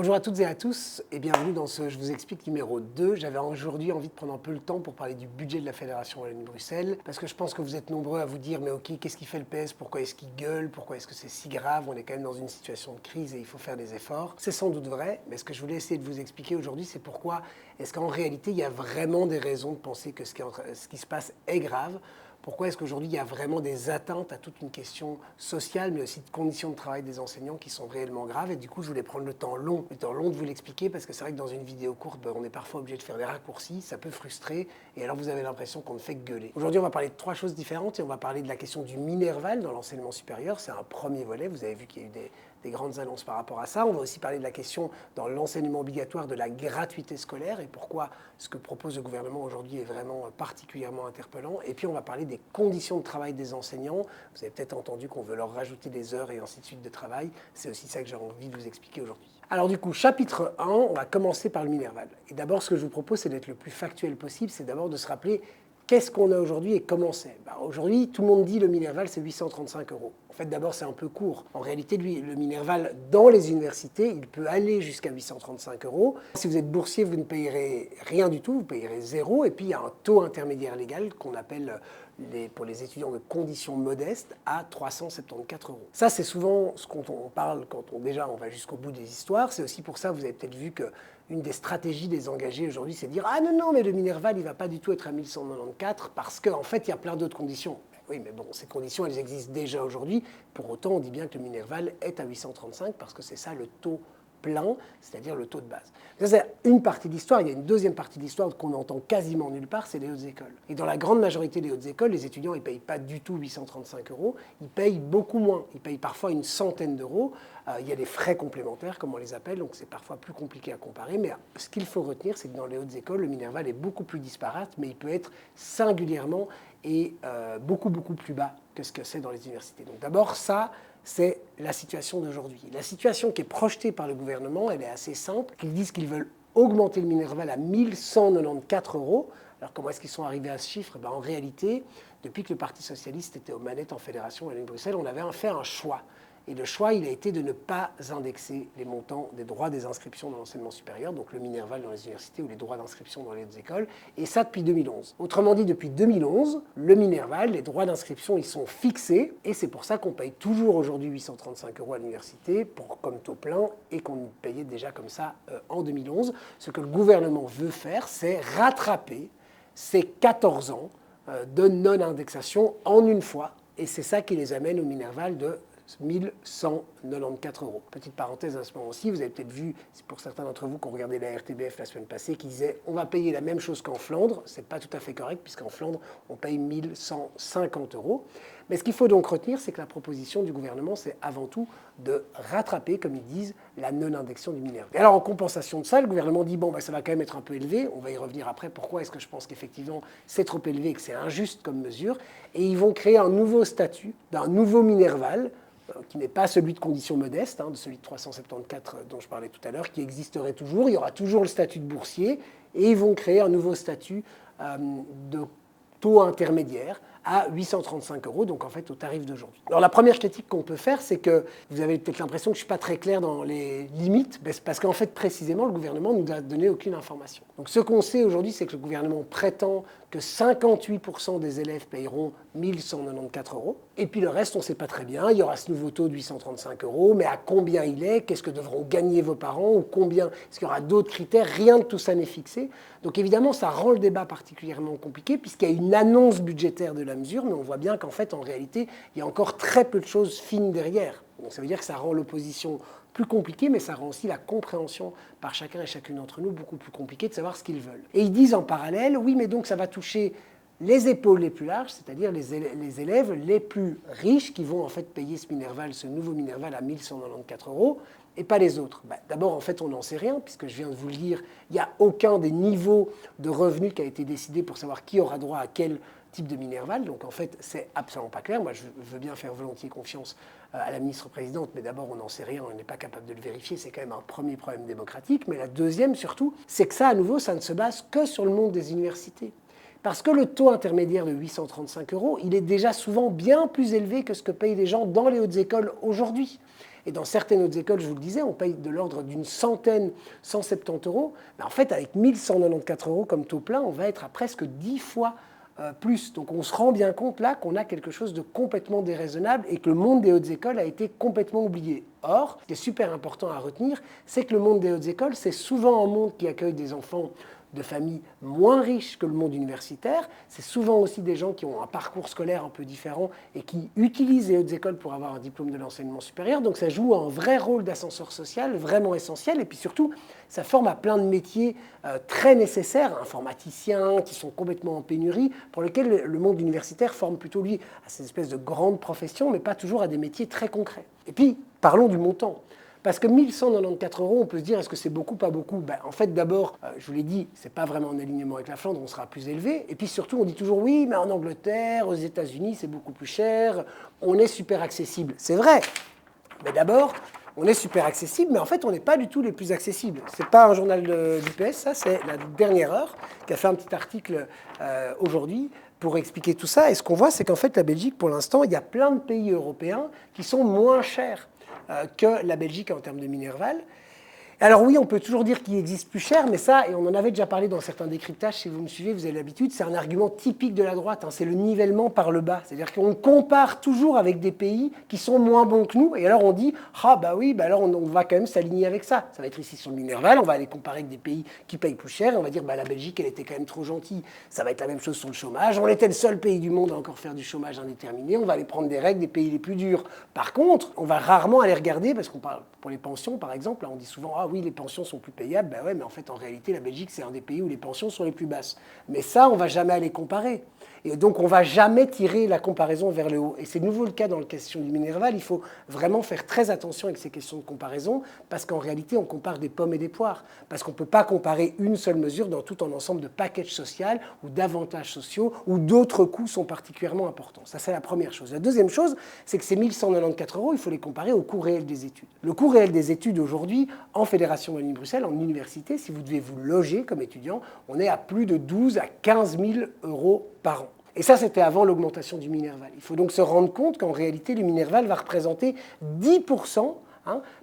Bonjour à toutes et à tous et bienvenue dans ce Je vous explique numéro 2. J'avais aujourd'hui envie de prendre un peu le temps pour parler du budget de la Fédération Wallonie-Bruxelles parce que je pense que vous êtes nombreux à vous dire mais ok, qu'est-ce qu'il fait le PS? Pourquoi est-ce qu'il gueule? Pourquoi est-ce que c'est si grave? On est quand même dans une situation de crise et il faut faire des efforts. C'est sans doute vrai, mais ce que je voulais essayer de vous expliquer aujourd'hui, c'est pourquoi est-ce qu'en réalité, il y a vraiment des raisons de penser que ce qui se passe est grave. Pourquoi est-ce qu'aujourd'hui, il y a vraiment des atteintes à toute une question sociale, mais aussi de conditions de travail des enseignants qui sont réellement graves. Et du coup, je voulais prendre le temps long de vous l'expliquer, parce que c'est vrai que dans une vidéo courte, on est parfois obligé de faire des raccourcis, ça peut frustrer, et alors vous avez l'impression qu'on ne fait que gueuler. Aujourd'hui, on va parler de trois choses différentes, et on va parler de la question du Minerval dans l'enseignement supérieur. C'est un premier volet, vous avez vu qu'il y a eu des grandes annonces par rapport à ça. On va aussi parler de la question dans l'enseignement obligatoire de la gratuité scolaire et pourquoi ce que propose le gouvernement aujourd'hui est vraiment particulièrement interpellant. Et puis on va parler des conditions de travail des enseignants. Vous avez peut-être entendu qu'on veut leur rajouter des heures et ainsi de suite de travail. C'est aussi ça que j'ai envie de vous expliquer aujourd'hui. Alors du coup, chapitre 1, on va commencer par le Minerval. Et d'abord, ce que je vous propose, c'est d'être le plus factuel possible, c'est d'abord de se rappeler qu'est-ce qu'on a aujourd'hui et comment c'est. Aujourd'hui, tout le monde dit le Minerval, c'est 835 euros. En fait, d'abord, c'est un peu court. En réalité, le Minerval, dans les universités, il peut aller jusqu'à 835 euros. Si vous êtes boursier, vous ne payerez rien du tout, vous payerez zéro. Et puis, il y a un taux intermédiaire légal qu'on appelle, pour les étudiants de conditions modestes, à 374 euros. Ça, c'est souvent ce qu'on parle quand on va jusqu'au bout des histoires. C'est aussi pour ça, vous avez peut-être vu que une des stratégies des engagés aujourd'hui, c'est de dire « Ah non, mais le Minerval, il ne va pas du tout être à 1194 parce qu'en fait, il y a plein d'autres conditions. » Oui, mais bon, ces conditions, elles existent déjà aujourd'hui. Pour autant, on dit bien que le Minerval est à 835 parce que c'est ça le taux plein, c'est-à-dire le taux de base. Ça, c'est une partie de l'histoire. Il y a une deuxième partie de l'histoire qu'on entend quasiment nulle part, c'est les hautes écoles. Et dans la grande majorité des hautes écoles, les étudiants, ils ne payent pas du tout 835 euros, ils payent beaucoup moins. Ils payent parfois une centaine d'euros. Il y a des frais complémentaires, comme on les appelle, donc c'est parfois plus compliqué à comparer. Mais ce qu'il faut retenir, c'est que dans les hautes écoles, le Minerval est beaucoup plus disparate, mais il peut être singulièrement et beaucoup plus bas que ce que c'est dans les universités. Donc d'abord, ça, c'est la situation d'aujourd'hui. La situation qui est projetée par le gouvernement, elle est assez simple. Ils disent qu'ils veulent augmenter le Minerval à 1194 euros. Alors comment est-ce qu'ils sont arrivés à ce chiffre? En réalité, depuis que le Parti socialiste était aux manettes en Fédération Wallonie-Bruxelles, on avait fait un choix. Et le choix, il a été de ne pas indexer les montants des droits des inscriptions dans l'enseignement supérieur, donc le Minerval dans les universités ou les droits d'inscription dans les autres écoles, et ça depuis 2011. Autrement dit, depuis 2011, le Minerval, les droits d'inscription, ils sont fixés, et c'est pour ça qu'on paye toujours aujourd'hui 835 euros à l'université comme taux plein, et qu'on payait déjà comme ça en 2011. Ce que le gouvernement veut faire, c'est rattraper ces 14 ans de non-indexation en une fois, et c'est ça qui les amène au Minerval de 1194 euros. Petite parenthèse à ce moment-ci, vous avez peut-être vu, c'est pour certains d'entre vous qui ont regardé la RTBF la semaine passée, qui disait on va payer la même chose qu'en Flandre. Ce n'est pas tout à fait correct, puisqu'en Flandre, on paye 1150 euros. Mais ce qu'il faut donc retenir, c'est que la proposition du gouvernement, c'est avant tout de rattraper, comme ils disent, la non-indexation du Minerval. Et alors, en compensation de ça, le gouvernement dit bon, ça va quand même être un peu élevé. On va y revenir après. Pourquoi est-ce que je pense qu'effectivement, c'est trop élevé et que c'est injuste comme mesure? Et ils vont créer un nouveau statut d'un nouveau Minerval, qui n'est pas celui de conditions modestes, de celui de 374 dont je parlais tout à l'heure, qui existerait toujours. Il y aura toujours le statut de boursier, et ils vont créer un nouveau statut de taux intermédiaire à 835 euros, donc en fait au tarif d'aujourd'hui. Alors la première critique qu'on peut faire, c'est que vous avez peut-être l'impression que je ne suis pas très clair dans les limites, parce qu'en fait précisément le gouvernement ne nous a donné aucune information. Donc ce qu'on sait aujourd'hui, c'est que le gouvernement prétend que 58% des élèves payeront 1194 euros, et puis le reste on ne sait pas très bien. Il y aura ce nouveau taux de 835 euros, mais à combien il est? Qu'est-ce que devront gagner vos parents? Ou combien? Est-ce qu'il y aura d'autres critères? Rien de tout ça n'est fixé. Donc évidemment, ça rend le débat particulièrement compliqué, puisqu'il y a une annonce budgétaire de la mesure, mais on voit bien qu'en fait, en réalité, il y a encore très peu de choses fines derrière. Donc ça veut dire que ça rend l'opposition plus compliquée, mais ça rend aussi la compréhension par chacun et chacune d'entre nous beaucoup plus compliquée de savoir ce qu'ils veulent. Et ils disent en parallèle, oui, mais donc ça va toucher les épaules les plus larges, c'est-à-dire les élèves les plus riches qui vont en fait payer ce nouveau Minerval à 1194 euros, et pas les autres. D'abord, en fait, on n'en sait rien, puisque je viens de vous le dire, il n'y a aucun des niveaux de revenus qui a été décidé pour savoir qui aura droit à quel type de Minerval. Donc en fait, c'est absolument pas clair. Moi, je veux bien faire volontiers confiance à la ministre-présidente, mais d'abord, on n'en sait rien, on n'est pas capable de le vérifier. C'est quand même un premier problème démocratique. Mais la deuxième, surtout, c'est que ça, à nouveau, ça ne se base que sur le monde des universités. Parce que le taux intermédiaire de 835 euros, il est déjà souvent bien plus élevé que ce que payent les gens dans les hautes écoles aujourd'hui. Et dans certaines autres écoles, je vous le disais, on paye de l'ordre d'une centaine, 170 euros. Mais en fait, avec 1194 euros comme taux plein, on va être à presque 10 fois plus. Donc on se rend bien compte là qu'on a quelque chose de complètement déraisonnable et que le monde des hautes écoles a été complètement oublié. Or, ce qui est super important à retenir, c'est que le monde des hautes écoles, c'est souvent un monde qui accueille des enfants de familles moins riches que le monde universitaire. C'est souvent aussi des gens qui ont un parcours scolaire un peu différent et qui utilisent les hautes écoles pour avoir un diplôme de l'enseignement supérieur. Donc ça joue un vrai rôle d'ascenseur social, vraiment essentiel. Et puis surtout, ça forme à plein de métiers très nécessaires, informaticiens qui sont complètement en pénurie, pour lesquels le monde universitaire forme plutôt, lui, à ces espèces de grandes professions, mais pas toujours à des métiers très concrets. Et puis, parlons du montant. Parce que 1194 euros, on peut se dire, est-ce que c'est beaucoup, pas beaucoup? En fait, d'abord, je vous l'ai dit, ce n'est pas vraiment en alignement avec la Flandre, on sera plus élevé. Et puis surtout, on dit toujours, oui, mais en Angleterre, aux États-Unis, c'est beaucoup plus cher, on est super accessible. C'est vrai, mais d'abord, on est super accessible, mais en fait, on n'est pas du tout les plus accessibles. Ce n'est pas un journal du PS, ça, c'est la dernière heure, qui a fait un petit article aujourd'hui pour expliquer tout ça. Et ce qu'on voit, c'est qu'en fait, la Belgique, pour l'instant, il y a plein de pays européens qui sont moins chers que la Belgique en termes de Minerval. Alors oui, on peut toujours dire qu'il existe plus cher, mais ça, et on en avait déjà parlé dans certains décryptages, si vous me suivez, vous avez l'habitude, c'est un argument typique de la droite, c'est le nivellement par le bas. C'est-à-dire qu'on compare toujours avec des pays qui sont moins bons que nous, et alors on dit, ah bah oui, bah alors on va quand même s'aligner avec ça. Ça va être ici sur le Minerval, on va aller comparer avec des pays qui payent plus cher, et on va dire, bah la Belgique, elle était quand même trop gentille. Ça va être la même chose sur le chômage, on était le seul pays du monde à encore faire du chômage indéterminé, on va aller prendre des règles des pays les plus durs. Par contre, on va rarement aller regarder, parce qu'on parle pour les pensions, par exemple, là on dit souvent, ah oui, les pensions sont plus payables. Ben ouais, mais en fait, en réalité, la Belgique, c'est un des pays où les pensions sont les plus basses. Mais ça, on ne va jamais aller comparer. Et donc, on ne va jamais tirer la comparaison vers le haut. Et c'est de nouveau le cas dans la question du Minerval. Il faut vraiment faire très attention avec ces questions de comparaison, parce qu'en réalité, on compare des pommes et des poires. Parce qu'on ne peut pas comparer une seule mesure dans tout un ensemble de package social ou d'avantages sociaux où d'autres coûts sont particulièrement importants. Ça, c'est la première chose. La deuxième chose, c'est que ces 1194 euros, il faut les comparer au coût réel des études. Le coût réel des études aujourd'hui, en Fédération Wallonie-Bruxelles, en université, si vous devez vous loger comme étudiant, on est à plus de 12 à 15 000 euros par an. Et ça, c'était avant l'augmentation du Minerval. Il faut donc se rendre compte qu'en réalité, le Minerval va représenter 10%,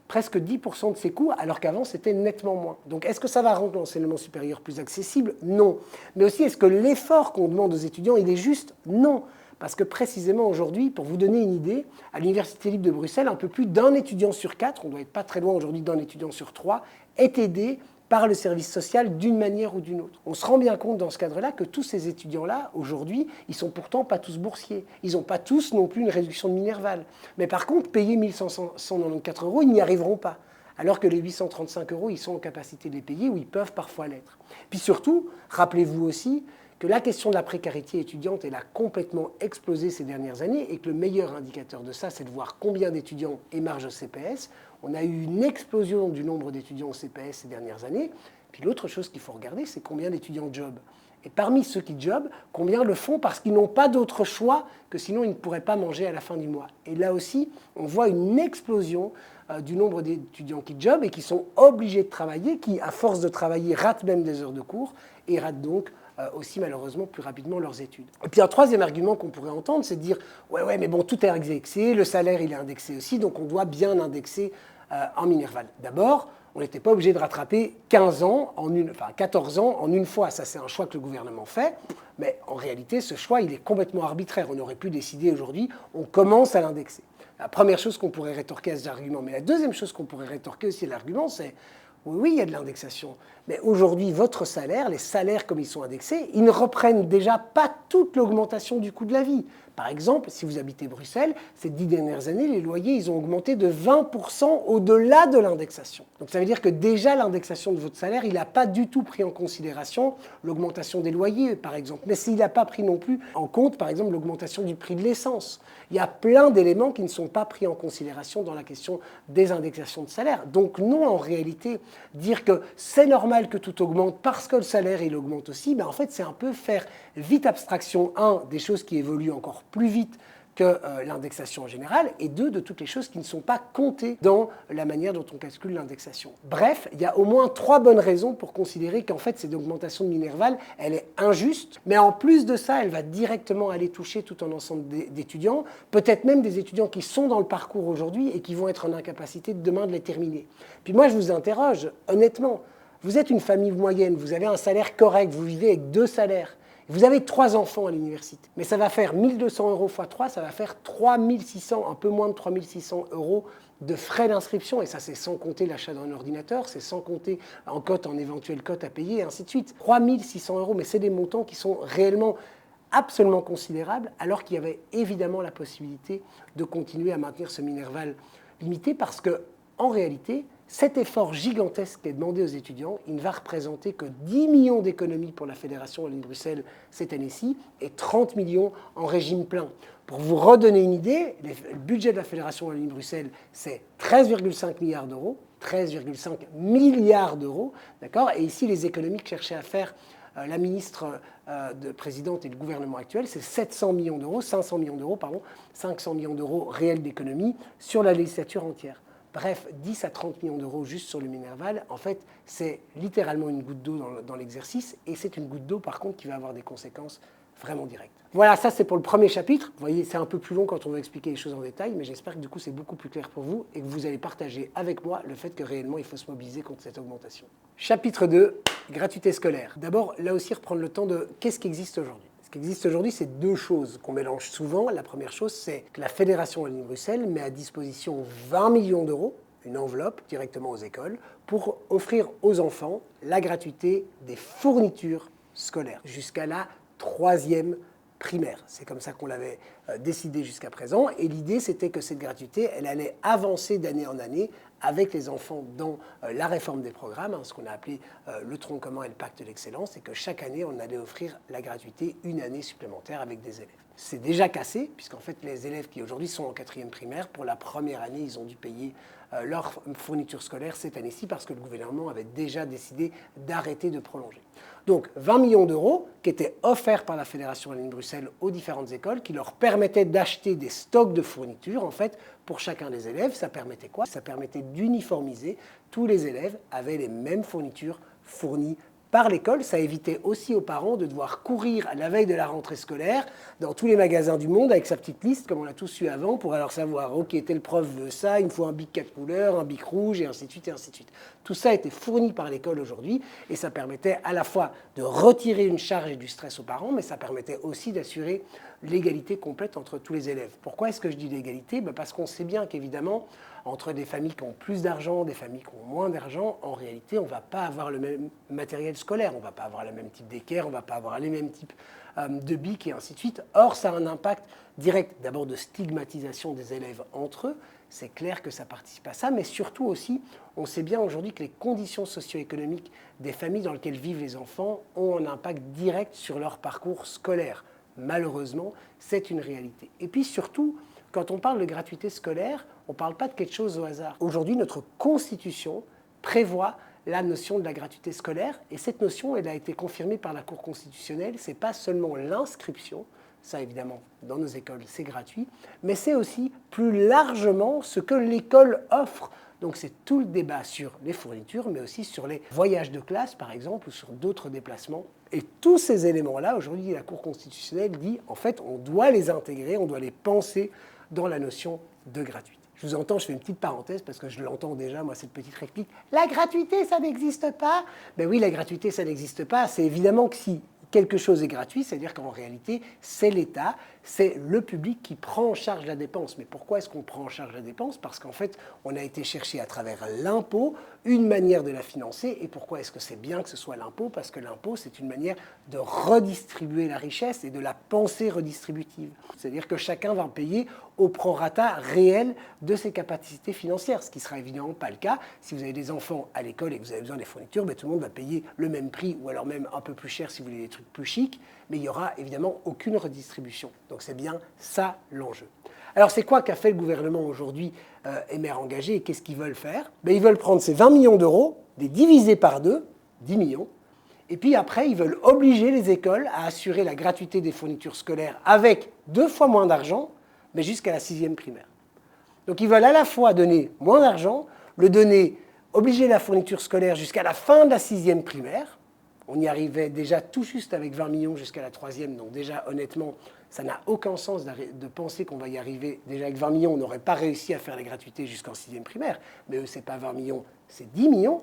presque 10% de ses coûts, alors qu'avant, c'était nettement moins. Donc, est-ce que ça va rendre l'enseignement supérieur plus accessible? Non. Mais aussi, est-ce que l'effort qu'on demande aux étudiants, il est juste? Non. Parce que précisément aujourd'hui, pour vous donner une idée, à l'Université libre de Bruxelles, un peu plus d'un étudiant sur 4, on doit être pas très loin aujourd'hui d'un étudiant sur 3, est aidé par le service social d'une manière ou d'une autre. On se rend bien compte dans ce cadre-là que tous ces étudiants-là, aujourd'hui, ils sont pourtant pas tous boursiers. Ils n'ont pas tous non plus une réduction de Minerval. Mais par contre, payer 1194 euros, ils n'y arriveront pas. Alors que les 835 euros, ils sont en capacité de les payer ou ils peuvent parfois l'être. Puis surtout, rappelez-vous aussi que la question de la précarité étudiante, elle a complètement explosé ces dernières années et que le meilleur indicateur de ça, c'est de voir combien d'étudiants émargent au CPS. On a eu une explosion du nombre d'étudiants au CPS ces dernières années. Puis l'autre chose qu'il faut regarder, c'est combien d'étudiants jobent. Et parmi ceux qui jobent, combien le font parce qu'ils n'ont pas d'autre choix que sinon ils ne pourraient pas manger à la fin du mois. Et là aussi, on voit une explosion du nombre d'étudiants qui jobent et qui sont obligés de travailler, qui, à force de travailler, ratent même des heures de cours et ratent donc aussi malheureusement plus rapidement leurs études. Et puis un troisième argument qu'on pourrait entendre, c'est de dire ouais, mais bon, tout est indexé, le salaire il est indexé aussi, donc on doit bien indexer en Minerval. D'abord, on n'était pas obligé de rattraper 14 ans en une fois. Ça, c'est un choix que le gouvernement fait. Mais en réalité, ce choix, il est complètement arbitraire. On aurait pu décider aujourd'hui, on commence à l'indexer. La première chose qu'on pourrait rétorquer à cet argument. Mais la deuxième chose qu'on pourrait rétorquer aussi à l'argument, c'est oui, il y a de l'indexation. Mais aujourd'hui, votre salaire, les salaires comme ils sont indexés, ils ne reprennent déjà pas toute l'augmentation du coût de la vie. Par exemple, si vous habitez Bruxelles, ces 10 dernières années, les loyers, ils ont augmenté de 20% au-delà de l'indexation. Donc ça veut dire que déjà l'indexation de votre salaire, il n'a pas du tout pris en considération l'augmentation des loyers, par exemple. Mais s'il n'a pas pris non plus en compte, par exemple, l'augmentation du prix de l'essence. Il y a plein d'éléments qui ne sont pas pris en considération dans la question des indexations de salaire. Donc non, en réalité, dire que c'est normal que tout augmente parce que le salaire, il augmente aussi, en fait, c'est un peu faire vite abstraction, des choses qui évoluent encore plus vite que l'indexation en général, et deux, de toutes les choses qui ne sont pas comptées dans la manière dont on calcule l'indexation. Bref, il y a au moins 3 bonnes raisons pour considérer qu'en fait, cette augmentation de Minerval, elle est injuste, mais en plus de ça, elle va directement aller toucher tout un ensemble d'étudiants, peut-être même des étudiants qui sont dans le parcours aujourd'hui et qui vont être en incapacité demain de les terminer. Puis moi, je vous interroge, honnêtement, vous êtes une famille moyenne, vous avez un salaire correct, vous vivez avec 2 salaires. Vous avez 3 enfants à l'université, mais ça va faire 1 200 € x 3, ça va faire 3 600, un peu moins de 3 600 € de frais d'inscription, et ça c'est sans compter l'achat d'un ordinateur, c'est sans compter en cote, en éventuelle cote à payer, et ainsi de suite. 3 600 €, mais c'est des montants qui sont réellement absolument considérables, alors qu'il y avait évidemment la possibilité de continuer à maintenir ce Minerval limité, parce que en réalité, cet effort gigantesque qui est demandé aux étudiants, il ne va représenter que 10 millions d'économies pour la Fédération Wallonie-Bruxelles cette année-ci et 30 millions en régime plein. Pour vous redonner une idée, le budget de la Fédération Wallonie-Bruxelles, c'est 13,5 milliards d'euros, 13,5 milliards d'euros, d'accord ? Et ici, les économies que cherchait à faire la ministre présidente et le gouvernement actuel, c'est 700 millions d'euros, 500 millions d'euros, pardon, 500 millions d'euros réels d'économies sur la législature entière. Bref, 10 à 30 millions d'euros juste sur le Minerval, en fait, c'est littéralement une goutte d'eau dans l'exercice, et c'est une goutte d'eau, par contre, qui va avoir des conséquences vraiment directes. Voilà, ça c'est pour le premier chapitre. Vous voyez, c'est un peu plus long quand on va expliquer les choses en détail, mais j'espère que du coup c'est beaucoup plus clair pour vous et que vous allez partager avec moi le fait que réellement il faut se mobiliser contre cette augmentation. Chapitre 2, gratuité scolaire. D'abord, là aussi, reprendre le temps de qu'est-ce qui existe aujourd'hui. Ce qui existe aujourd'hui, c'est 2 choses qu'on mélange souvent. La première chose, c'est que la Fédération Wallonie-Bruxelles met à disposition 20 millions d'euros, une enveloppe directement aux écoles, pour offrir aux enfants la gratuité des fournitures scolaires jusqu'à la 3e primaire. C'est comme ça qu'on l'avait décidé jusqu'à présent. Et l'idée, c'était que cette gratuité, elle allait avancer d'année en année avec les enfants dans la réforme des programmes, ce qu'on a appelé le tronc commun et le pacte de l'excellence, et que chaque année, on allait offrir la gratuité une année supplémentaire avec des élèves. C'est déjà cassé, puisqu'en fait, les élèves qui aujourd'hui sont en 4e primaire, pour la première année, ils ont dû payer leur fourniture scolaire cette année-ci, parce que le gouvernement avait déjà décidé d'arrêter de prolonger. Donc 20 millions d'euros qui étaient offerts par la Fédération Wallonie-Bruxelles aux différentes écoles, qui leur permettaient d'acheter des stocks de fournitures, en fait, pour chacun des élèves. Ça permettait quoi? Ça permettait d'uniformiser. Tous les élèves avaient les mêmes fournitures fournies par l'école. Ça évitait aussi aux parents de devoir courir à la veille de la rentrée scolaire dans tous les magasins du monde avec sa petite liste, comme on l'a tous eu avant, pour alors savoir, ok, tel prof veut ça, il me faut un bic 4 couleurs, un bic rouge, et ainsi de suite, et ainsi de suite. Tout ça était fourni par l'école aujourd'hui, et ça permettait à la fois de retirer une charge et du stress aux parents, mais ça permettait aussi d'assurer l'égalité complète entre tous les élèves. Pourquoi est-ce que je dis l'égalité? Parce qu'on sait bien qu'évidemment, entre des familles qui ont plus d'argent, des familles qui ont moins d'argent, en réalité, on ne va pas avoir le même matériel scolaire, on ne va pas avoir le même type d'équerre, on ne va pas avoir les mêmes types de bics et ainsi de suite. Or, ça a un impact direct, d'abord de stigmatisation des élèves entre eux, c'est clair que ça participe à ça, mais surtout aussi, on sait bien aujourd'hui que les conditions socio-économiques des familles dans lesquelles vivent les enfants ont un impact direct sur leur parcours scolaire. Malheureusement, c'est une réalité. Et puis surtout, quand on parle de gratuité scolaire, on ne parle pas de quelque chose au hasard. Aujourd'hui, notre Constitution prévoit la notion de la gratuité scolaire, et cette notion, elle a été confirmée par la Cour constitutionnelle. Ce n'est pas seulement l'inscription, ça évidemment, dans nos écoles, c'est gratuit, mais c'est aussi plus largement ce que l'école offre. Donc c'est tout le débat sur les fournitures, mais aussi sur les voyages de classe, par exemple, ou sur d'autres déplacements. Et tous ces éléments-là, aujourd'hui, la Cour constitutionnelle dit, en fait, on doit les intégrer, on doit les penser dans la notion de gratuité. Je vous entends, je fais une petite parenthèse parce que je l'entends déjà, moi, cette petite réplique. La gratuité, ça n'existe pas. Ben oui, la gratuité, ça n'existe pas. C'est évidemment que si quelque chose est gratuit, c'est-à-dire qu'en réalité, c'est l'État, c'est le public qui prend en charge la dépense. Mais pourquoi est-ce qu'on prend en charge la dépense? Parce qu'en fait, on a été chercher à travers l'impôt une manière de la financer. Et pourquoi est-ce que c'est bien que ce soit l'impôt? Parce que l'impôt, c'est une manière de redistribuer la richesse et de la pensée redistributive. C'est-à-dire que chacun va payer au prorata réel de ses capacités financières, ce qui ne sera évidemment pas le cas. Si vous avez des enfants à l'école et que vous avez besoin des fournitures, tout le monde va payer le même prix, ou alors même un peu plus cher si vous voulez des trucs plus chics, mais il n'y aura évidemment aucune redistribution. Donc c'est bien ça l'enjeu. Alors c'est quoi qu'a fait le gouvernement aujourd'hui et maires engagés, et qu'est-ce qu'ils veulent faire? Ils veulent prendre ces 20 millions d'euros, les diviser par 2, 10 millions, et puis après ils veulent obliger les écoles à assurer la gratuité des fournitures scolaires avec 2 fois moins d'argent, mais jusqu'à la 6e primaire. Donc ils veulent à la fois donner moins d'argent, le donner, obliger la fourniture scolaire jusqu'à la fin de la 6e primaire. On y arrivait déjà tout juste avec 20 millions jusqu'à la 3e, donc déjà honnêtement, ça n'a aucun sens de penser qu'on va y arriver. Déjà avec 20 millions, on n'aurait pas réussi à faire la gratuité jusqu'en 6e primaire, mais eux, ce n'est pas 20 millions, c'est 10 millions.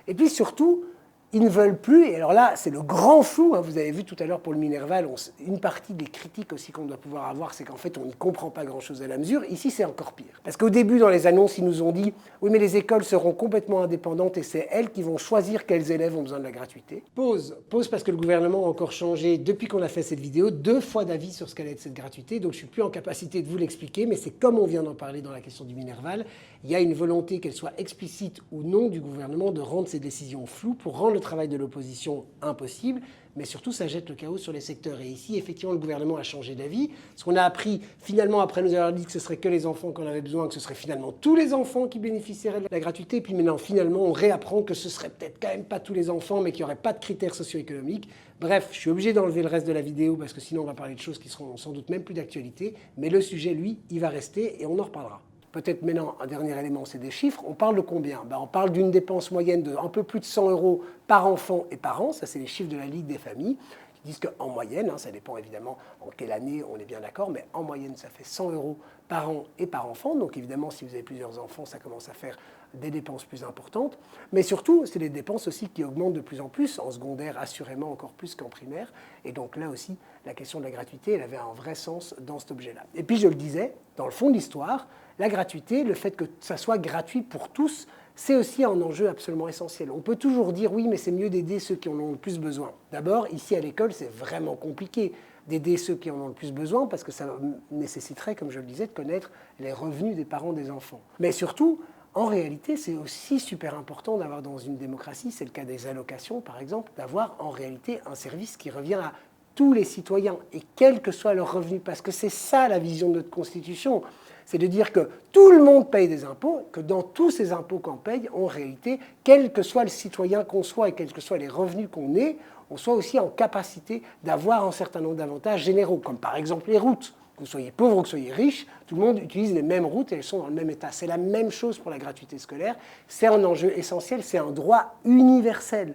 Et puis surtout, ils ne veulent plus, et alors là, c'est le grand flou, hein, vous avez vu tout à l'heure pour le Minerval, une partie des critiques aussi qu'on doit pouvoir avoir, c'est qu'en fait, on n'y comprend pas grand-chose à la mesure. Ici, c'est encore pire. Parce qu'au début, dans les annonces, ils nous ont dit « Oui, mais les écoles seront complètement indépendantes et c'est elles qui vont choisir quels élèves ont besoin de la gratuité. » Pause parce que le gouvernement a encore changé, depuis qu'on a fait cette vidéo, 2 fois d'avis sur ce qu'allait être cette gratuité, donc je ne suis plus en capacité de vous l'expliquer, mais c'est comme on vient d'en parler dans la question du Minerval, il y a une volonté, qu'elle soit explicite ou non, du gouvernement de rendre ces décisions floues pour rendre le travail de l'opposition impossible, mais surtout ça jette le chaos sur les secteurs. Et ici, effectivement, le gouvernement a changé d'avis. Ce qu'on a appris finalement après nous avoir dit que ce serait que les enfants qui en avaient besoin, que ce serait finalement tous les enfants qui bénéficieraient de la gratuité. Et puis maintenant, finalement, on réapprend que ce serait peut-être quand même pas tous les enfants, mais qu'il n'y aurait pas de critères socio-économiques. Bref, je suis obligé d'enlever le reste de la vidéo parce que sinon on va parler de choses qui seront sans doute même plus d'actualité. Mais le sujet, lui, il va rester et on en reparlera. Peut-être maintenant, un dernier élément, c'est des chiffres. On parle de combien? On parle d'une dépense moyenne de un peu plus de 100 € par enfant et par an. Ça, c'est les chiffres de la Ligue des familles qui disent qu'en moyenne, ça dépend évidemment en quelle année, on est bien d'accord, mais en moyenne, ça fait 100 € par an et par enfant. Donc évidemment, si vous avez plusieurs enfants, ça commence à faire des dépenses plus importantes. Mais surtout, c'est des dépenses aussi qui augmentent de plus en plus, en secondaire assurément encore plus qu'en primaire. Et donc là aussi, la question de la gratuité, elle avait un vrai sens dans cet objet-là. Et puis je le disais, dans le fond de l'histoire, la gratuité, le fait que ça soit gratuit pour tous, c'est aussi un enjeu absolument essentiel. On peut toujours dire oui, mais c'est mieux d'aider ceux qui en ont le plus besoin. D'abord, ici à l'école, c'est vraiment compliqué d'aider ceux qui en ont le plus besoin parce que ça nécessiterait, comme je le disais, de connaître les revenus des parents des enfants. Mais surtout, en réalité, c'est aussi super important d'avoir dans une démocratie, c'est le cas des allocations par exemple, d'avoir en réalité un service qui revient à tous les citoyens et quel que soit leur revenu, parce que c'est ça la vision de notre Constitution. C'est de dire que tout le monde paye des impôts, que dans tous ces impôts qu'on paye, en réalité, quel que soit le citoyen qu'on soit et quels que soient les revenus qu'on ait, on soit aussi en capacité d'avoir un certain nombre d'avantages généraux, comme par exemple les routes. Que vous soyez pauvre ou que vous soyez riche, tout le monde utilise les mêmes routes et elles sont dans le même état. C'est la même chose pour la gratuité scolaire. C'est un enjeu essentiel, c'est un droit universel.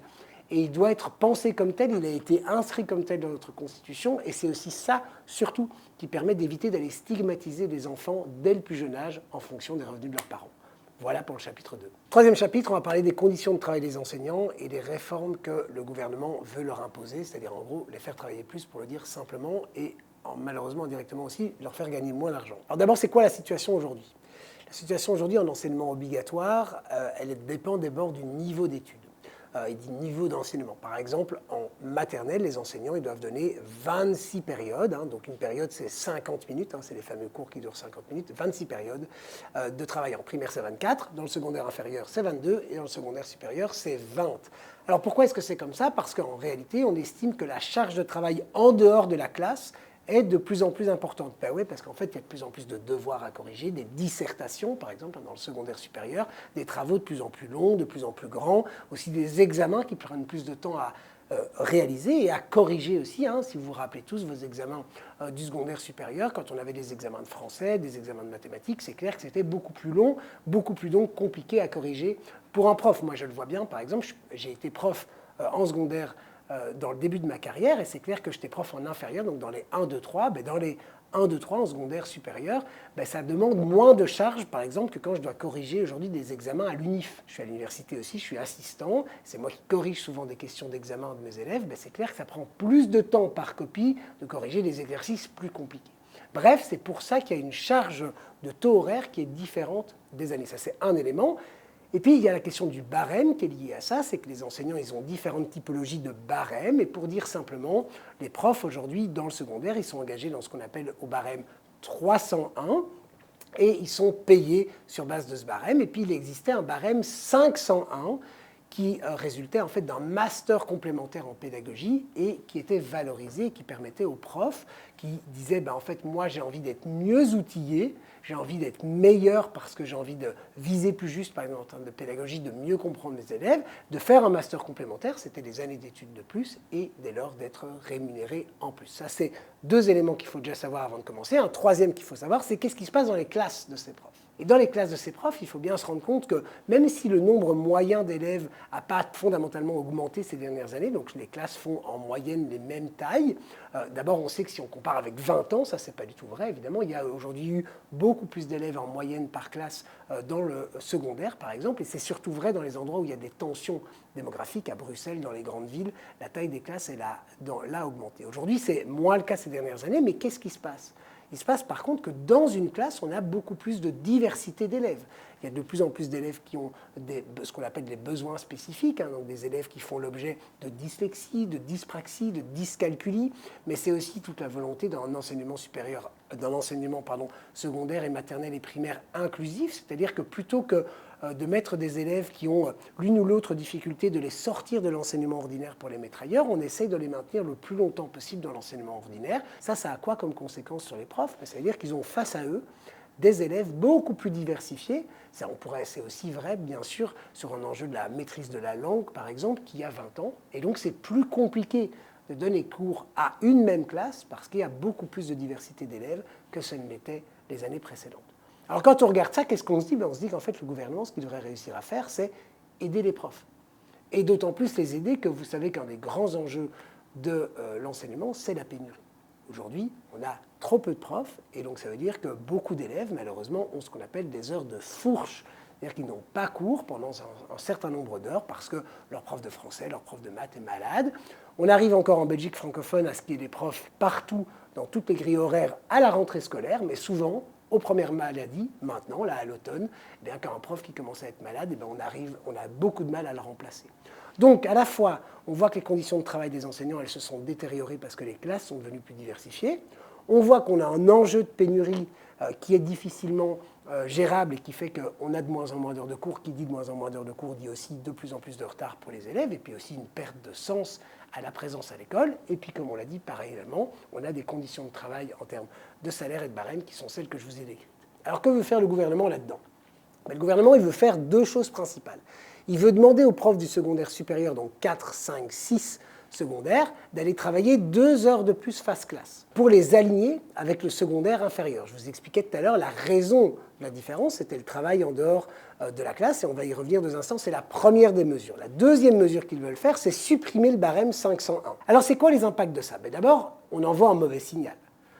Et il doit être pensé comme tel, il a été inscrit comme tel dans notre Constitution, et c'est aussi ça, surtout, qui permet d'éviter d'aller stigmatiser les enfants dès le plus jeune âge en fonction des revenus de leurs parents. Voilà pour le chapitre 2. Troisième chapitre, on va parler des conditions de travail des enseignants et des réformes que le gouvernement veut leur imposer, c'est-à-dire en gros les faire travailler plus, pour le dire simplement, et malheureusement indirectement aussi leur faire gagner moins d'argent. Alors d'abord, c'est quoi la situation aujourd'hui? La situation aujourd'hui en enseignement obligatoire, elle dépend d'abord du niveau d'études. Et du niveau d'enseignement. Par exemple, en maternelle, les enseignants ils doivent donner 26 périodes. Donc une période, c'est 50 minutes. C'est les fameux cours qui durent 50 minutes. 26 périodes de travail. En primaire, c'est 24. Dans le secondaire inférieur, c'est 22. Et dans le secondaire supérieur, c'est 20. Alors pourquoi est-ce que c'est comme ça? Parce qu'en réalité, on estime que la charge de travail en dehors de la classe est de plus en plus importante. Ben oui, parce qu'en fait, il y a de plus en plus de devoirs à corriger, des dissertations, par exemple, dans le secondaire supérieur, des travaux de plus en plus longs, de plus en plus grands, aussi des examens qui prennent plus de temps à réaliser et à corriger aussi. Si vous vous rappelez tous vos examens du secondaire supérieur, quand on avait des examens de français, des examens de mathématiques, c'est clair que c'était beaucoup plus long, donc compliqué à corriger pour un prof. Moi, je le vois bien, par exemple, j'ai été prof en secondaire dans le début de ma carrière, et c'est clair que j'étais prof en inférieur, donc dans les 1, 2, 3, dans les 1, 2, 3 en secondaire supérieur, ça demande moins de charges, par exemple, que quand je dois corriger aujourd'hui des examens à l'UNIF. Je suis à l'université aussi, je suis assistant, c'est moi qui corrige souvent des questions d'examen de mes élèves, c'est clair que ça prend plus de temps par copie de corriger des exercices plus compliqués. Bref, c'est pour ça qu'il y a une charge de taux horaire qui est différente des années. Ça, c'est un élément. Et puis, il y a la question du barème qui est liée à ça, c'est que les enseignants, ils ont différentes typologies de barème. Et pour dire simplement, les profs, aujourd'hui, dans le secondaire, ils sont engagés dans ce qu'on appelle au barème 301, et ils sont payés sur base de ce barème. Et puis, il existait un barème 501, qui résultait en fait d'un master complémentaire en pédagogie et qui était valorisé, qui permettait aux profs qui disaient en fait moi j'ai envie d'être mieux outillé, j'ai envie d'être meilleur parce que j'ai envie de viser plus juste par exemple en termes de pédagogie, de mieux comprendre mes élèves, de faire un master complémentaire, c'était des années d'études de plus et dès lors d'être rémunéré en plus. Ça c'est deux éléments qu'il faut déjà savoir avant de commencer. Un troisième qu'il faut savoir, c'est qu'est-ce qui se passe dans les classes de ces profs. Et dans les classes de ces profs, il faut bien se rendre compte que même si le nombre moyen d'élèves n'a pas fondamentalement augmenté ces dernières années, donc les classes font en moyenne les mêmes tailles, d'abord on sait que si on compare avec 20 ans, ça c'est pas du tout vrai évidemment, il y a aujourd'hui eu beaucoup plus d'élèves en moyenne par classe dans le secondaire par exemple, et c'est surtout vrai dans les endroits où il y a des tensions démographiques, à Bruxelles, dans les grandes villes, la taille des classes elle a augmenté. Aujourd'hui c'est moins le cas ces dernières années, mais qu'est-ce qui se passe ? Il se passe par contre que dans une classe, on a beaucoup plus de diversité d'élèves. Il y a de plus en plus d'élèves qui ont ce qu'on appelle des besoins spécifiques, donc des élèves qui font l'objet de dyslexie, de dyspraxie, de dyscalculie, mais c'est aussi toute la volonté d'un enseignement supérieur, d'un enseignement secondaire et maternel et primaire inclusif, c'est-à-dire que plutôt que de mettre des élèves qui ont l'une ou l'autre difficulté, de les sortir de l'enseignement ordinaire pour les mettre ailleurs, on essaye de les maintenir le plus longtemps possible dans l'enseignement ordinaire. Ça a quoi comme conséquence sur les profs ? Ça veut dire qu'ils ont face à eux des élèves beaucoup plus diversifiés. C'est aussi vrai, bien sûr, sur un enjeu de la maîtrise de la langue, par exemple, qui a 20 ans. Et donc, c'est plus compliqué de donner cours à une même classe parce qu'il y a beaucoup plus de diversité d'élèves que ce ne l'était les années précédentes. Alors quand on regarde ça, qu'est-ce qu'on se dit ? On se dit qu'en fait, le gouvernement, ce qu'il devrait réussir à faire, c'est aider les profs. Et d'autant plus les aider que vous savez qu'un des grands enjeux de l'enseignement, c'est la pénurie. Aujourd'hui, on a trop peu de profs, et donc ça veut dire que beaucoup d'élèves, malheureusement, ont ce qu'on appelle des heures de fourche. C'est-à-dire qu'ils n'ont pas cours pendant un certain nombre d'heures parce que leur prof de français, leur prof de maths est malade. On arrive encore en Belgique francophone à ce qu'il y ait des profs partout, dans toutes les grilles horaires, à la rentrée scolaire, mais souvent, aux premières maladies, maintenant, là à l'automne, quand un prof qui commence à être malade, on a beaucoup de mal à le remplacer. Donc, à la fois, on voit que les conditions de travail des enseignants, elles se sont détériorées parce que les classes sont devenues plus diversifiées. On voit qu'on a un enjeu de pénurie qui est difficilement gérable et qui fait qu'on a de moins en moins d'heures de cours. Qui dit de moins en moins d'heures de cours dit aussi de plus en plus de retard pour les élèves et puis aussi une perte de sens à la présence à l'école. Et puis, comme on l'a dit, parallèlement, on a des conditions de travail en termes de salaire et de barème qui sont celles que je vous ai décrites. Alors, que veut faire le gouvernement là-dedans ? Le gouvernement, il veut faire deux choses principales. Il veut demander aux profs du secondaire supérieur, donc 4, 5, 6 secondaires, d'aller travailler 2 heures de plus face classe pour les aligner avec le secondaire inférieur. Je vous expliquais tout à l'heure la raison de la différence, c'était le travail en dehors de la classe, et on va y revenir deux instants, c'est la première des mesures. La deuxième mesure qu'ils veulent faire, c'est supprimer le barème 501. Alors c'est quoi les impacts de ça ? D'abord, on envoie un mauvais signal.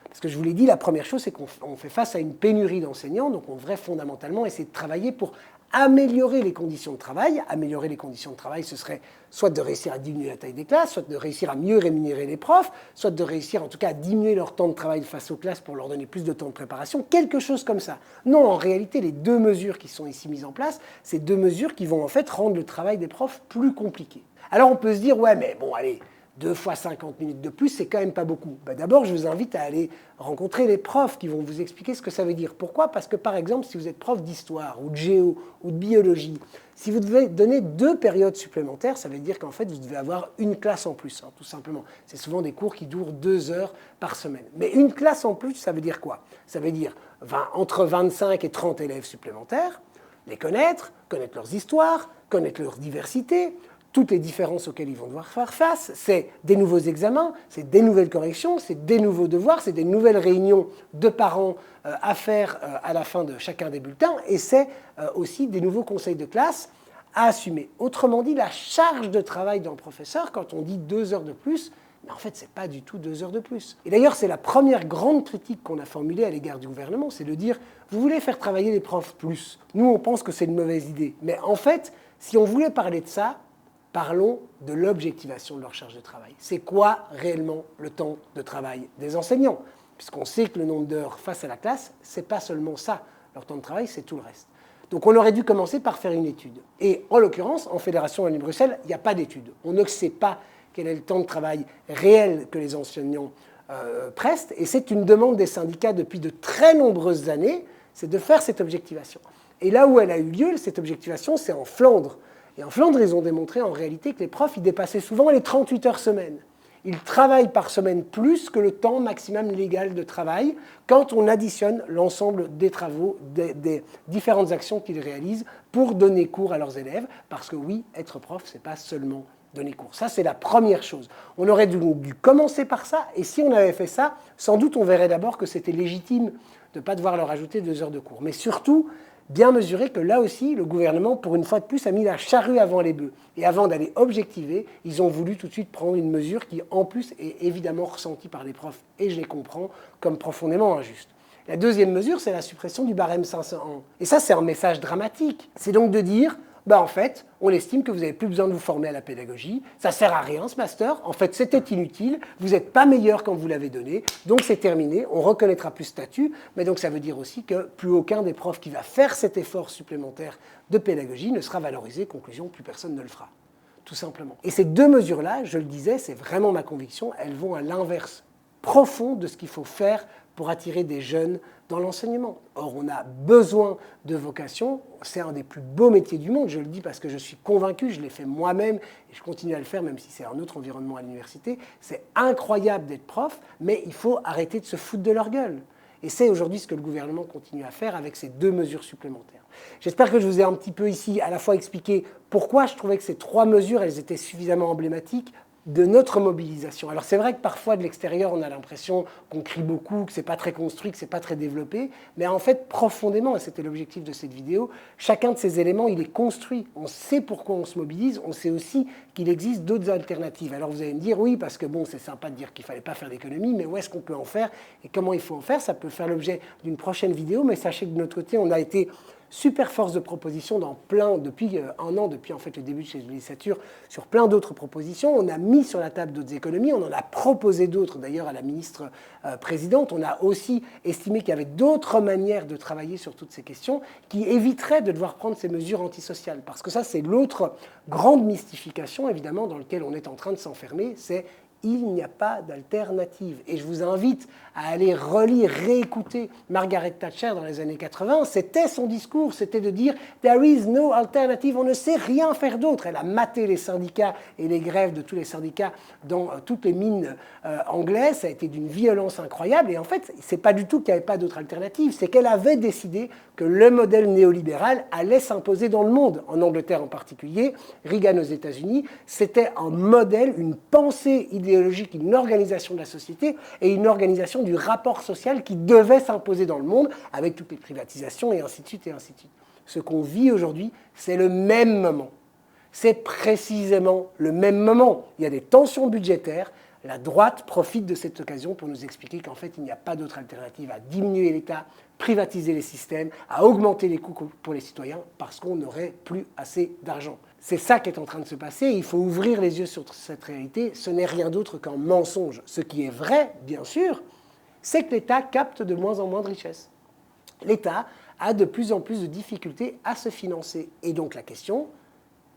Parce que je vous l'ai dit, la première chose, c'est qu'on fait face à une pénurie d'enseignants, donc on devrait fondamentalement essayer de travailler pour améliorer les conditions de travail. Améliorer les conditions de travail, ce serait soit de réussir à diminuer la taille des classes, soit de réussir à mieux rémunérer les profs, soit de réussir en tout cas à diminuer leur temps de travail face aux classes pour leur donner plus de temps de préparation, quelque chose comme ça. Non, en réalité, les deux mesures qui sont ici mises en place, c'est deux mesures qui vont en fait rendre le travail des profs plus compliqué. Alors on peut se dire, ouais mais bon allez, 2 fois 50 minutes de plus, c'est quand même pas beaucoup. D'abord, je vous invite à aller rencontrer les profs qui vont vous expliquer ce que ça veut dire. Pourquoi ? Parce que par exemple, si vous êtes prof d'histoire ou de géo ou de biologie, si vous devez donner 2 périodes supplémentaires, ça veut dire qu'en fait, vous devez avoir une classe en plus, tout simplement. C'est souvent des cours qui durent 2 heures par semaine. Mais une classe en plus, ça veut dire quoi ? Ça veut dire entre 25 et 30 élèves supplémentaires, les connaître leurs histoires, connaître leur diversité, toutes les différences auxquelles ils vont devoir faire face, c'est des nouveaux examens, c'est des nouvelles corrections, c'est des nouveaux devoirs, c'est des nouvelles réunions de parents à faire à la fin de chacun des bulletins, et c'est aussi des nouveaux conseils de classe à assumer. Autrement dit, la charge de travail d'un professeur, quand on dit 2 heures de plus, mais en fait, ce n'est pas du tout 2 heures de plus. Et d'ailleurs, c'est la première grande critique qu'on a formulée à l'égard du gouvernement, c'est de dire, vous voulez faire travailler les profs plus. Nous, on pense que c'est une mauvaise idée. Mais en fait, si on voulait parler de ça, parlons de l'objectivation de leur charge de travail. C'est quoi réellement le temps de travail des enseignants ? Puisqu'on sait que le nombre d'heures face à la classe, ce n'est pas seulement ça. Leur temps de travail, c'est tout le reste. Donc on aurait dû commencer par faire une étude. Et en l'occurrence, en Fédération Wallonie-Bruxelles, il n'y a pas d'étude. On ne sait pas quel est le temps de travail réel que les enseignants prestent. Et c'est une demande des syndicats depuis de très nombreuses années, c'est de faire cette objectivation. Et là où elle a eu lieu, cette objectivation, c'est en Flandre. Et en Flandre, ils ont démontré en réalité que les profs, ils dépassaient souvent les 38 heures semaine. Ils travaillent par semaine plus que le temps maximum légal de travail quand on additionne l'ensemble des travaux, des différentes actions qu'ils réalisent pour donner cours à leurs élèves. Parce que oui, être prof, ce n'est pas seulement donner cours. Ça, c'est la première chose. On aurait dû commencer par ça. Et si on avait fait ça, sans doute, on verrait d'abord que c'était légitime de ne pas devoir leur ajouter 2 heures de cours. Mais surtout, bien mesurer que là aussi, le gouvernement, pour une fois de plus, a mis la charrue avant les bœufs. Et avant d'aller objectiver, ils ont voulu tout de suite prendre une mesure qui, en plus, est évidemment ressentie par les profs, et je les comprends, comme profondément injuste. La deuxième mesure, c'est la suppression du barème 501. Et ça, c'est un message dramatique. C'est donc de dire, en fait, on estime que vous n'avez plus besoin de vous former à la pédagogie, ça ne sert à rien ce master, en fait c'était inutile, vous n'êtes pas meilleur quand vous l'avez donné, donc c'est terminé, on ne reconnaîtra plus statut, mais donc ça veut dire aussi que plus aucun des profs qui va faire cet effort supplémentaire de pédagogie ne sera valorisé, conclusion, plus personne ne le fera, tout simplement. Et ces deux mesures-là, je le disais, c'est vraiment ma conviction, elles vont à l'inverse profond de ce qu'il faut faire pour attirer des jeunes dans l'enseignement. Or, on a besoin de vocation, c'est un des plus beaux métiers du monde, je le dis parce que je suis convaincu, je l'ai fait moi-même et je continue à le faire même si c'est un autre environnement à l'université. C'est incroyable d'être prof, mais il faut arrêter de se foutre de leur gueule. Et c'est aujourd'hui ce que le gouvernement continue à faire avec ces deux mesures supplémentaires. J'espère que je vous ai un petit peu ici à la fois expliqué pourquoi je trouvais que ces trois mesures, elles étaient suffisamment emblématiques de notre mobilisation. Alors c'est vrai que parfois de l'extérieur on a l'impression qu'on crie beaucoup, que c'est pas très construit, que c'est pas très développé, mais en fait profondément, et c'était l'objectif de cette vidéo, chacun de ces éléments il est construit. On sait pourquoi on se mobilise, on sait aussi qu'il existe d'autres alternatives. Alors vous allez me dire oui parce que bon c'est sympa de dire qu'il fallait pas faire d'économie, mais où est-ce qu'on peut en faire et comment il faut en faire? Ça peut faire l'objet d'une prochaine vidéo, mais sachez que de notre côté on a été super force de proposition depuis un an, depuis en fait le début de cette législature, sur plein d'autres propositions. On a mis sur la table d'autres économies, on en a proposé d'autres d'ailleurs à la ministre présidente. On a aussi estimé qu'il y avait d'autres manières de travailler sur toutes ces questions qui éviteraient de devoir prendre ces mesures antisociales. Parce que ça, c'est l'autre grande mystification, évidemment, dans laquelle on est en train de s'enfermer, c'est il n'y a pas d'alternative. Et je vous invite à aller relire, réécouter Margaret Thatcher dans les années 80. C'était son discours, c'était de dire « There is no alternative », on ne sait rien faire d'autre. Elle a maté les syndicats et les grèves de tous les syndicats dans toutes les mines anglaises. Ça a été d'une violence incroyable. Et en fait, ce n'est pas du tout qu'il n'y avait pas d'autre alternative, c'est qu'elle avait décidé que le modèle néolibéral allait s'imposer dans le monde, en Angleterre en particulier, Reagan aux États-Unis. C'était un modèle, une pensée idéologique, une organisation de la société et une organisation du rapport social qui devait s'imposer dans le monde avec toutes les privatisations et ainsi de suite et ainsi de suite. Ce qu'on vit aujourd'hui, c'est le même moment. C'est précisément le même moment. Il y a des tensions budgétaires. La droite profite de cette occasion pour nous expliquer qu'en fait, il n'y a pas d'autre alternative à diminuer l'État, privatiser les systèmes, à augmenter les coûts pour les citoyens parce qu'on n'aurait plus assez d'argent. C'est ça qui est en train de se passer. Il faut ouvrir les yeux sur cette réalité. Ce n'est rien d'autre qu'un mensonge. Ce qui est vrai, bien sûr, c'est que l'État capte de moins en moins de richesses. L'État a de plus en plus de difficultés à se financer. Et donc la question,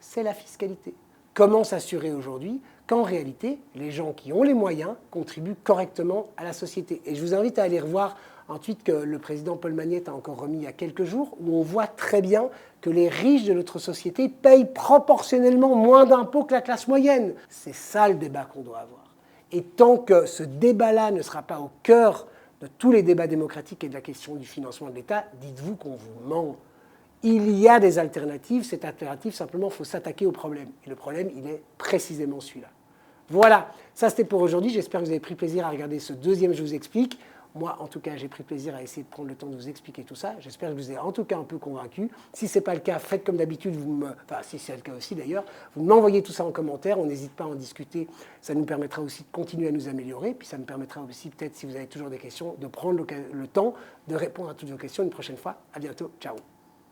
c'est la fiscalité. Comment s'assurer aujourd'hui qu'en réalité, les gens qui ont les moyens contribuent correctement à la société? Et je vous invite à aller revoir un tweet que le président Paul Magnette a encore remis il y a quelques jours, où on voit très bien que les riches de notre société payent proportionnellement moins d'impôts que la classe moyenne. C'est ça le débat qu'on doit avoir. Et tant que ce débat-là ne sera pas au cœur de tous les débats démocratiques et de la question du financement de l'État, dites-vous qu'on vous ment. Il y a des alternatives. Cette alternative, simplement, il faut s'attaquer au problème. Et le problème, il est précisément celui-là. Voilà, ça c'était pour aujourd'hui. J'espère que vous avez pris plaisir à regarder ce deuxième Je vous explique. Moi, en tout cas, j'ai pris plaisir à essayer de prendre le temps de vous expliquer tout ça. J'espère que je vous ai en tout cas un peu convaincu. Si ce n'est pas le cas, faites comme d'habitude. Si c'est le cas aussi d'ailleurs, vous m'envoyez tout ça en commentaire. On n'hésite pas à en discuter. Ça nous permettra aussi de continuer à nous améliorer. Puis ça me permettra aussi, peut-être, si vous avez toujours des questions, de prendre le temps de répondre à toutes vos questions une prochaine fois. À bientôt. Ciao.